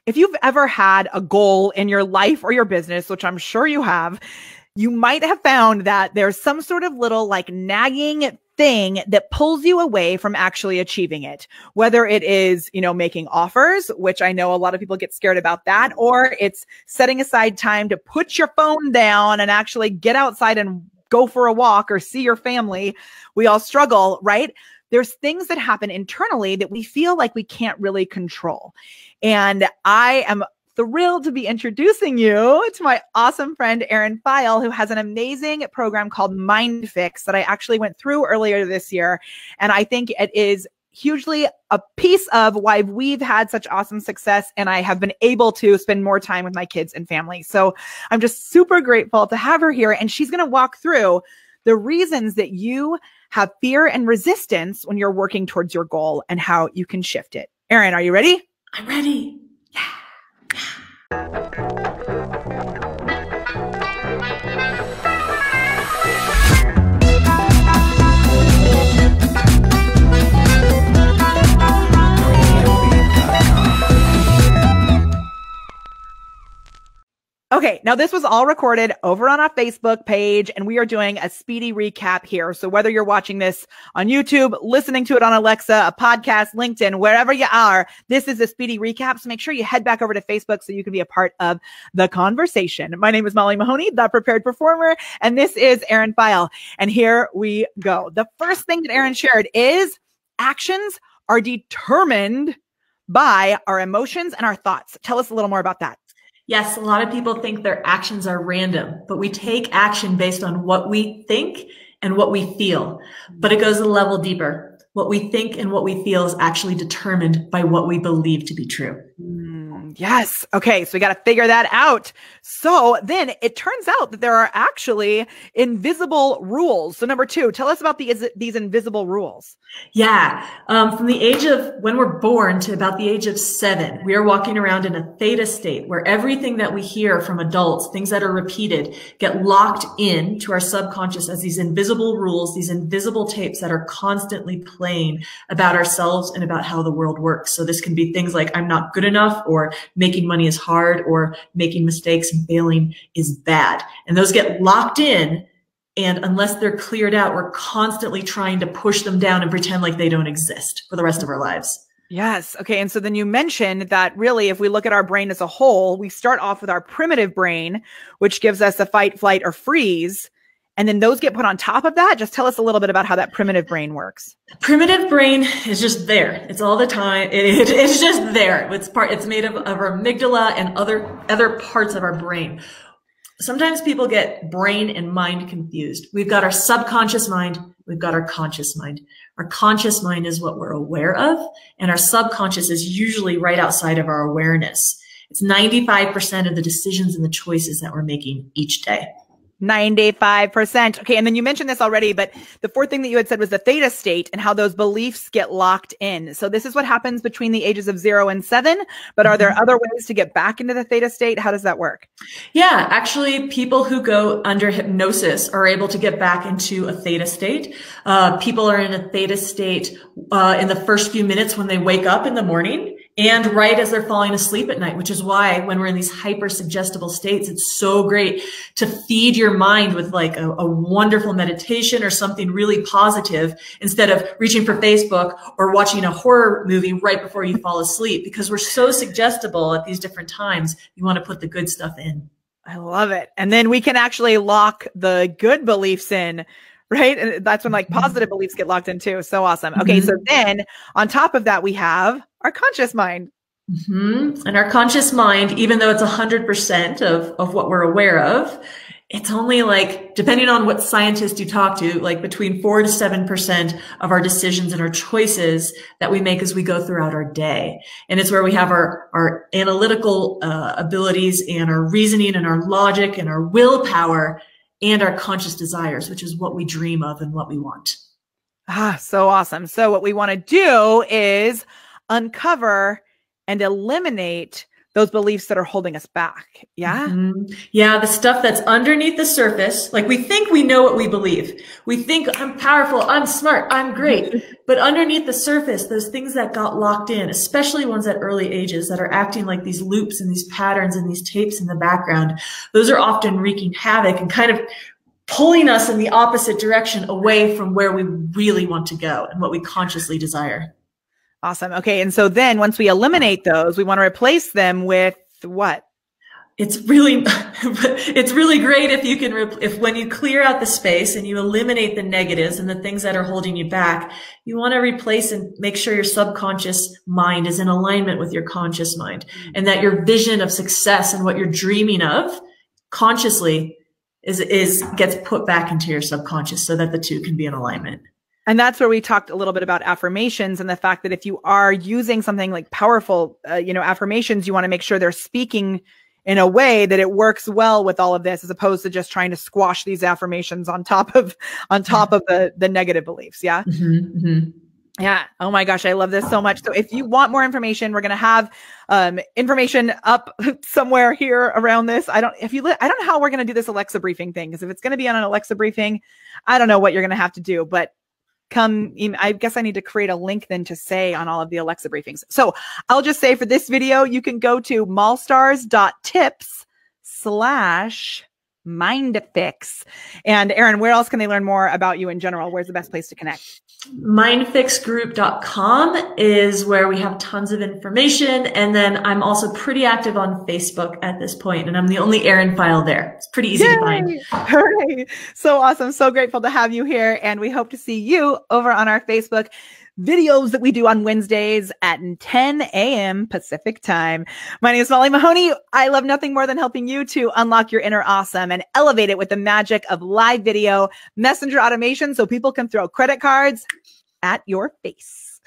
if you've ever had a goal in your life or your business, which I'm sure you have, you might have found that there's some sort of little like nagging thing that pulls you away from actually achieving it. Whether it is, making offers, which I know a lot of people get scared about that, or it's setting aside time to put your phone down and actually get outside and go for a walk or see your family. We all struggle, right? There's things that happen internally that we feel like we can't really control. And I am thrilled to be introducing you to my awesome friend, Erin Pheil, who has an amazing program called MINDFIX that I actually went through earlier this year. And I think it is hugely a piece of why we've had such awesome success. And I have been able to spend more time with my kids and family. So I'm just super grateful to have her here. And she's going to walk through the reasons that you have fear and resistance when you're working towards your goal and how you can shift it. Erin, are you ready? I'm ready. Okay, now this was all recorded over on our Facebook page, and we are doing a speedy recap here. So whether you're watching this on YouTube, listening to it on Alexa, a podcast, LinkedIn, wherever you are, this is a speedy recap. So make sure you head back over to Facebook so you can be a part of the conversation. My name is Molly Mahoney, the Prepared Performer, and this is Erin Pheil. And here we go. The first thing that Erin shared is actions are determined by our emotions and our thoughts. Tell us a little more about that. Yes, a lot of people think their actions are random, but we take action based on what we think and what we feel. But it goes a level deeper. What we think and what we feel is actually determined by what we believe to be true. Yes. Okay. So we got to figure that out. So then it turns out that there are actually invisible rules. So number 2, tell us about these invisible rules. Yeah. From the age of when we're born to about the age of 7, we are walking around in a theta state where everything that we hear from adults, things that are repeated, get locked in to our subconscious as these invisible rules, these invisible tapes that are constantly playing about ourselves and about how the world works. So this can be things like, I'm not good enough, or making money is hard, or making mistakes and failing is bad. And those get locked in. And unless they're cleared out, we're constantly trying to push them down and pretend like they don't exist for the rest of our lives. Yes. Okay. And so then you mentioned that really, if we look at our brain as a whole, we start off with our primitive brain, which gives us a fight, flight, or freeze. And then those get put on top of that. Just tell us a little bit about how that primitive brain works. Primitive brain is just there. It's all the time. It's just there. It's made of our amygdala and other parts of our brain. Sometimes people get brain and mind confused. We've got our subconscious mind. We've got our conscious mind. Our conscious mind is what we're aware of, and our subconscious is usually right outside of our awareness. It's 95% of the decisions and the choices that we're making each day. 95%. Okay. And then you mentioned this already, but the 4th thing that you had said was the theta state and how those beliefs get locked in. So this is what happens between the ages of 0 and 7, but are there other ways to get back into the theta state? How does that work? Yeah, actually people who go under hypnosis are able to get back into a theta state. People are in a theta state in the first few minutes when they wake up in the morning, and right as they're falling asleep at night, which is why when we're in these hyper suggestible states, it's so great to feed your mind with like a wonderful meditation or something really positive instead of reaching for Facebook or watching a horror movie right before you fall asleep, because we're so suggestible at these different times. You want to put the good stuff in. I love it. And then we can actually lock the good beliefs in, right? And that's when like positive beliefs get locked in too. So awesome. Okay. So then on top of that, we have our conscious mind. And our conscious mind, even though it's 100% of what we're aware of, it's only like, depending on what scientist you talk to, like between 4 to 7% of our decisions and our choices that we make as we go throughout our day. And it's where we have our analytical abilities and our reasoning and our logic and our willpower and our conscious desires, which is what we dream of and what we want. Ah, so awesome. So what we want to do is uncover and eliminate those beliefs that are holding us back. Yeah. Mm-hmm. Yeah. The stuff that's underneath the surface. Like we think we know what we believe. We think I'm powerful. I'm smart. I'm great. But underneath the surface, those things that got locked in, especially ones at early ages that are acting like these loops and these patterns and these tapes in the background, those are often wreaking havoc and kind of pulling us in the opposite direction away from where we really want to go and what we consciously desire. Awesome. Okay. And so then once we eliminate those, we want to replace them with what? It's really great if you can, if when you clear out the space and you eliminate the negatives and the things that are holding you back, you want to replace and make sure your subconscious mind is in alignment with your conscious mind, and that your vision of success and what you're dreaming of consciously gets put back into your subconscious so that the two can be in alignment. And that's where we talked a little bit about affirmations and the fact that if you are using something like powerful, affirmations, you want to make sure they're speaking in a way that it works well with all of this, as opposed to just trying to squash these affirmations on top of the negative beliefs. Yeah. Mm-hmm, mm-hmm. Yeah. Oh my gosh. I love this so much. So if you want more information, we're going to have information up somewhere here around this. I don't know how we're going to do this Alexa briefing thing, because if it's going to be on an Alexa briefing, I don't know what you're going to have to do, but I guess I need to create a link then to say on all of the Alexa briefings. So I'll just say for this video, you can go to mallstars.tips/MINDFIX. And Erin, where else can they learn more about you in general? Where's the best place to connect? Mindfixgroup.com is where we have tons of information. And then I'm also pretty active on Facebook at this point, and I'm the only Erin Pheil there. It's pretty easy to find. Hooray. So awesome. So grateful to have you here. And we hope to see you over on our Facebook videos that we do on Wednesdays at 10 a.m. Pacific time. My name is Molly Mahoney. I love nothing more than helping you to unlock your inner awesome and elevate it with the magic of live video messenger automation so people can throw credit cards at your face.